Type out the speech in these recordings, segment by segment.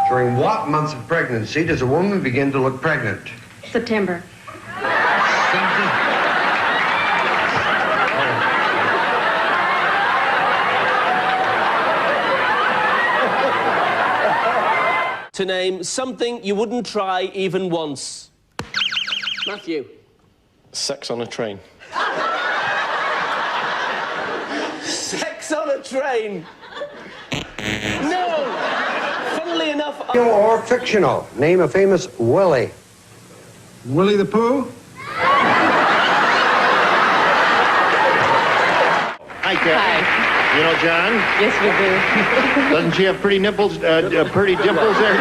During what month of pregnancy does a woman begin to look pregnant? September. To name something you wouldn't try even once. Matthew. Sex on a train. Sex on a train. No! Funnily enough... Real or fictional? Name a famous Willie. Willie the Pooh? Hi, Kathy. Hi. You know John? Yes, we do. Doesn't she have pretty nipples, pretty dimples there?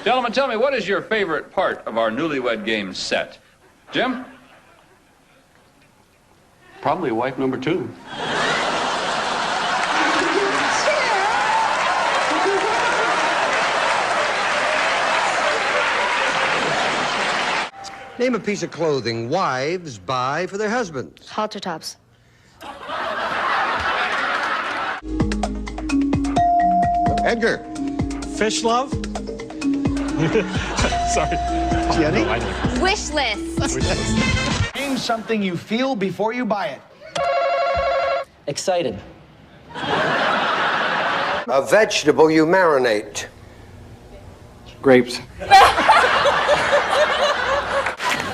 Gentlemen, tell me, what is your favorite part of our Newlywed Game set? Jim? Probably wife number 2. Name a piece of clothing wives buy for their husbands. Halter tops. Edgar. Fish love? Sorry. Jenny? Wish list. Name something you feel before you buy it. Excited. A vegetable you marinate. Grapes.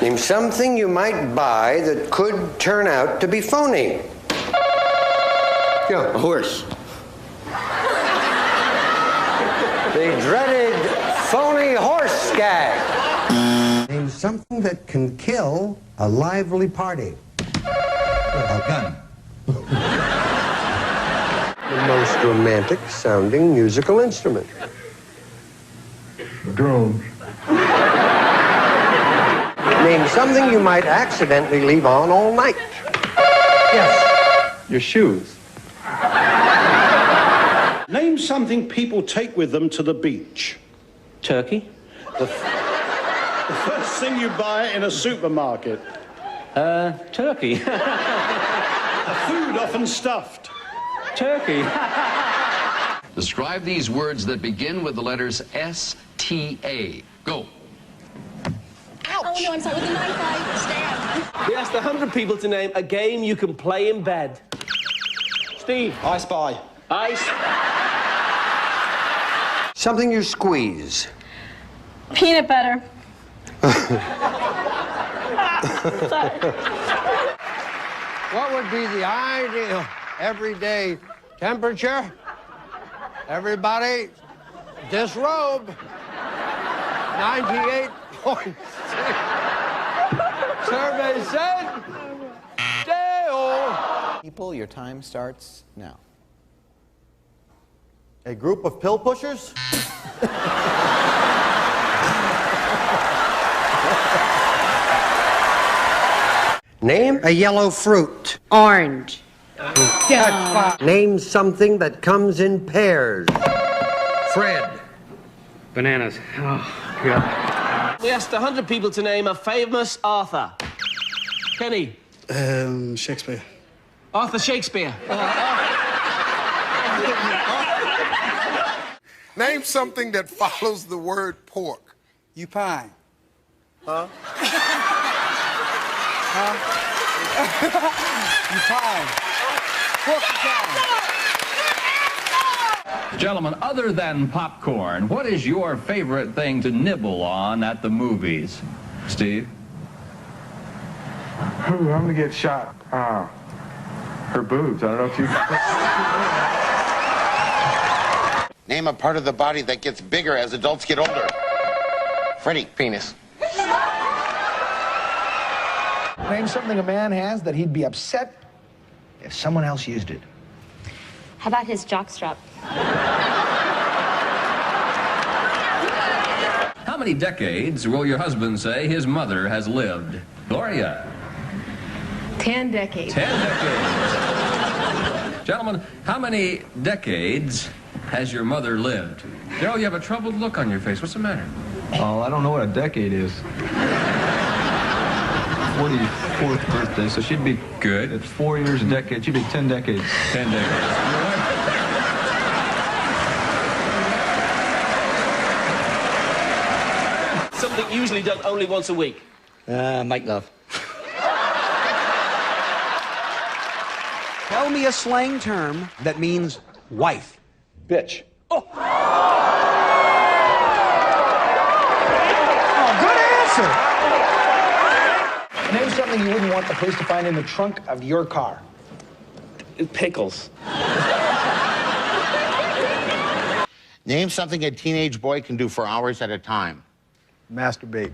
Name something you might buy that could turn out to be phony. A horse. The dreaded phony horse gag. Name something that can kill a lively party. A gun. The most romantic sounding musical instrument. Drone. Name something you might accidentally leave on all night. Yes. Your shoes. Name something people take with them to the beach. Turkey. The first thing you buy in a supermarket. Turkey. A food often stuffed. Turkey. Describe these words that begin with the letters S-T-A. Go. Oh, no, I'm sorry. With a knife, I stab. We asked 100 people to name a game you can play in bed. Steve. I Spy. Ice. Something you squeeze. Peanut butter. What would be the ideal everyday temperature? Everybody, disrobe. 98.6. Survey said, Dale. People, your time starts now. A group of pill pushers? Name a yellow fruit. Orange. Name something that comes in pairs. Fred. Bananas. Oh, God. We asked 100 people to name a famous author. Kenny. Shakespeare. Arthur Shakespeare. Name something that follows the word pork. You pine. Huh? You pine. Pork pine. Gentlemen, other than popcorn, what is your favorite thing to nibble on at the movies? Steve? I'm gonna get shot. Her boobs. I don't know if you... Name a part of the body that gets bigger as adults get older. Freddie. Penis. Name something a man has that he'd be upset if someone else used it. How about his jockstrap? How many decades will your husband say his mother has lived? Gloria? 10 decades. 10 decades. Gentlemen, how many decades has your mother lived? Joe, you have a troubled look on your face. What's the matter? Oh, I don't know what a decade is. 44th birthday, so she'd be... Good. It's 4 years a decade. She'd be 10 decades. 10 decades. Something usually done only once a week. Make love. Tell me a slang term that means wife. Bitch. Oh, good answer. Name something you wouldn't want the police to find in the trunk of your car. Pickles. Name something a teenage boy can do for hours at a time. Masturbate.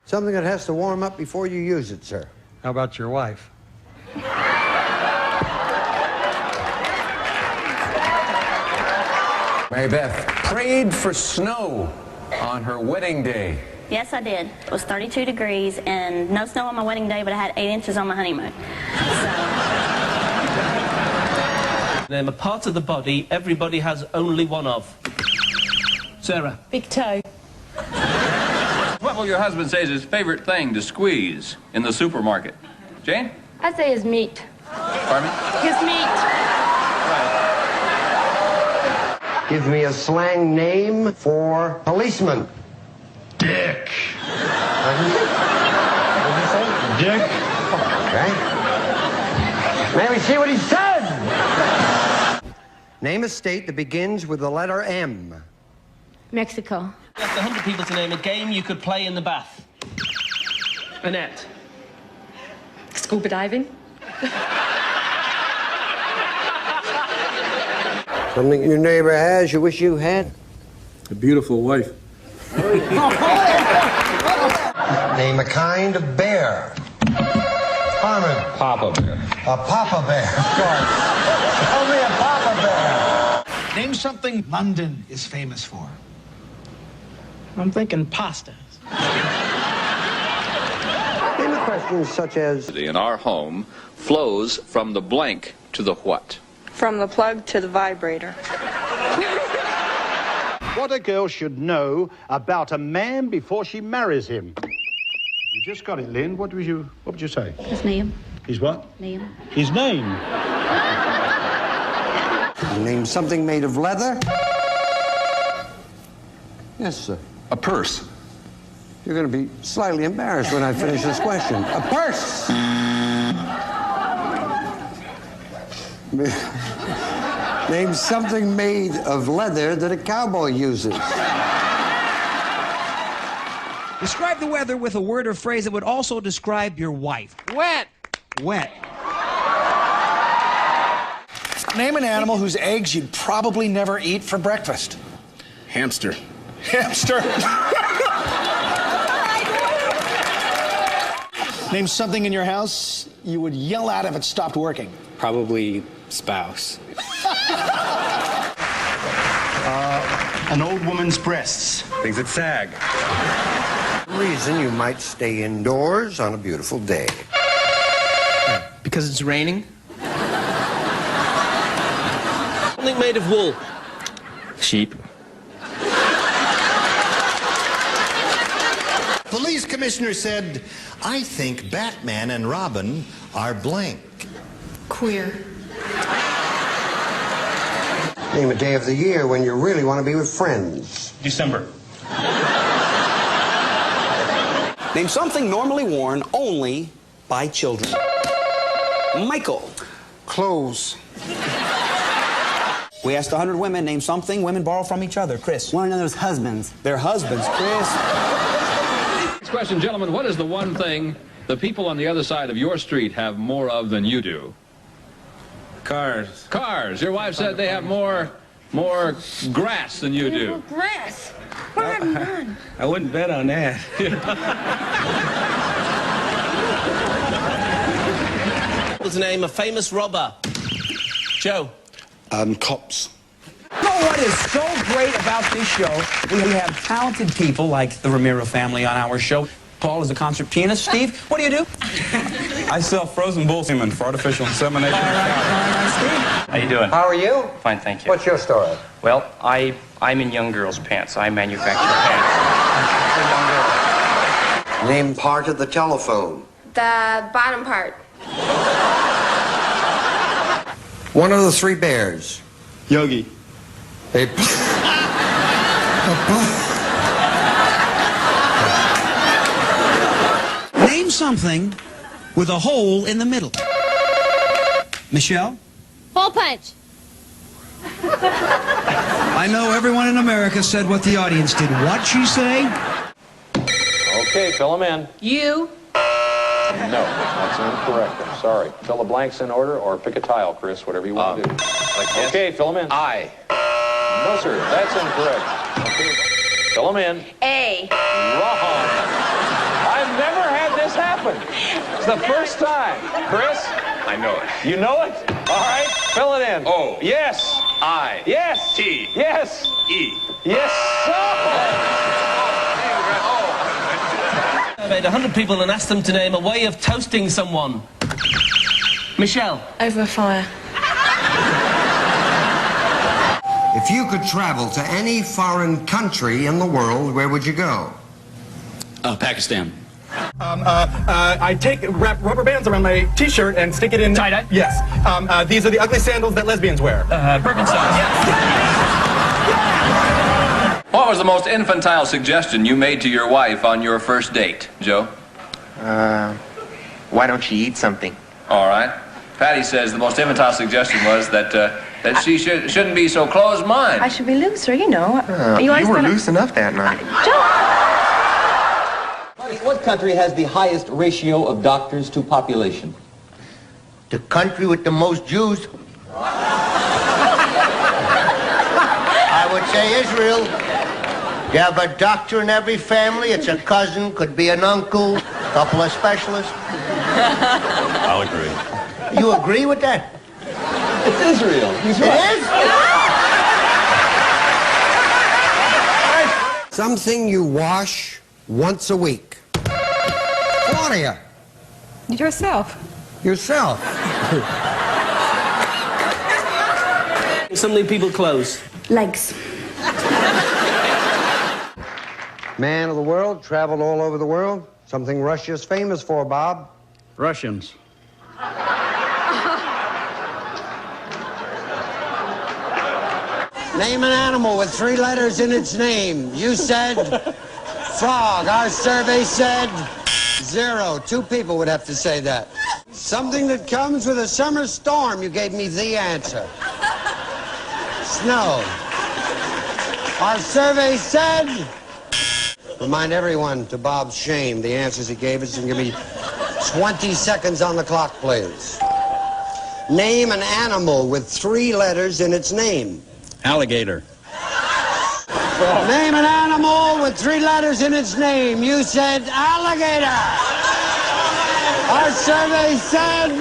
Something that has to warm up before you use it, sir. How about your wife? Mary Beth prayed for snow on her wedding day. Yes, I did. It was 32 degrees and no snow on my wedding day, but I had 8 inches on my honeymoon. Name a part of the body everybody has only one of. Sarah. Big toe. What will your husband say is his favorite thing to squeeze in the supermarket? Jane? I'd say his meat. Pardon me? His meat. Give me a slang name for policeman. Dick. What did you say? Dick. Okay. May we see what he said? Name a state that begins with the letter M. Mexico. Asked 100 people to name a game you could play in the bath. Annette. Scuba diving. Something your neighbor has you wish you had? A beautiful wife. Name a kind of bear. Harmon. Papa Bear. A papa bear, of course. Tell me a papa bear. Name something London is famous for. I'm thinking pasta. Name a question such as... In our home flows from the blank to the what? From the plug to the vibrator. What a girl should know about a man before she marries him. You just got it, Lynn. What would you say? His name. His what? Name. His name. Name something made of leather? Yes, sir. A purse. You're going to be slightly embarrassed when I finish this question. A purse! Name something made of leather that a cowboy uses. Describe the weather with a word or phrase that would also describe your wife. Wet. Wet. Name an animal whose eggs you'd probably never eat for breakfast. Hamster. Hamster. Name something in your house you would yell at if it stopped working. Probably spouse. An old woman's breasts. Things that sag. Reason you might stay indoors on a beautiful day. Because it's raining? Something made of wool. Sheep. Police commissioner said, I think Batman and Robin are blank. Queer. Name a day of the year when you really want to be with friends. December. Name something normally worn only by children. Michael. Clothes. We asked 100 women, name something women borrow from each other. Chris. One another's husbands. Their husbands. Chris. Next question, gentlemen. What is the one thing the people on the other side of your street have more of than you do? Cars. Cars. Your wife said they have more grass than you do. Grass. What have you done? I wouldn't bet on that. What's the name? A famous robber. Joe. Cops. You know what is so great about this show? We have talented people like the Ramiro family on our show. Paul is a concert pianist. Steve, what do you do? I sell frozen bull semen for artificial insemination. All right, Steve. How you doing? How are you? Fine, thank you. What's your story? Well, I'm in young girls' pants. I manufacture pants. Name part of the telephone. The bottom part. One of the three bears. Yogi. A something with a hole in the middle. Michelle? Hole punch. I know everyone in America said what the audience did. What'd she say? Okay, fill them in. You. No, that's incorrect. I'm sorry. Fill the blanks in order or pick a tile, Chris, whatever you want to do. Okay, fill them in. I. No, sir, that's incorrect. Okay. Fill them in. A. Wrong. I've never had this happen. It's the first time. Chris? I know it. You know it? All right, fill it in. O. Yes. I. Yes. T. Yes. E. Yes, sir. I made 100 people and asked them to name a way of toasting someone. Michelle. Over a fire. If you could travel to any foreign country in the world, where would you go? Pakistan. I wrap rubber bands around my T-shirt and stick it in... Tie-dye? Yes. These are the ugly sandals that lesbians wear. Birkenstocks. What was the most infantile suggestion you made to your wife on your first date, Joe? Why don't you eat something? All right. Patty says the most infantile suggestion was that she shouldn't be so closed-minded. I should be looser, you know. You were loose enough that night. What country has the highest ratio of doctors to population? The country with the most Jews. I would say Israel. You have a doctor in every family. It's a cousin, could be an uncle, a couple of specialists. I'll agree. You agree with that? It's Israel. He's It is? Something you wash once a week. Claudia. Yourself. Yourself. Something people close. Legs. Man of the world, traveled all over the world. Something Russia's famous for, Bob. Russians. Name an animal with 3 letters in its name. You said frog. Our survey said 0. 2 people would have to say that. Something that comes with a summer storm. You gave me the answer. Snow. Our survey said... Remind everyone, to Bob's shame, the answers he gave us, and give me 20 seconds on the clock, please. Name an animal with 3 letters in its name. Alligator. Name an animal with 3 letters in its name. You said alligator. Our survey said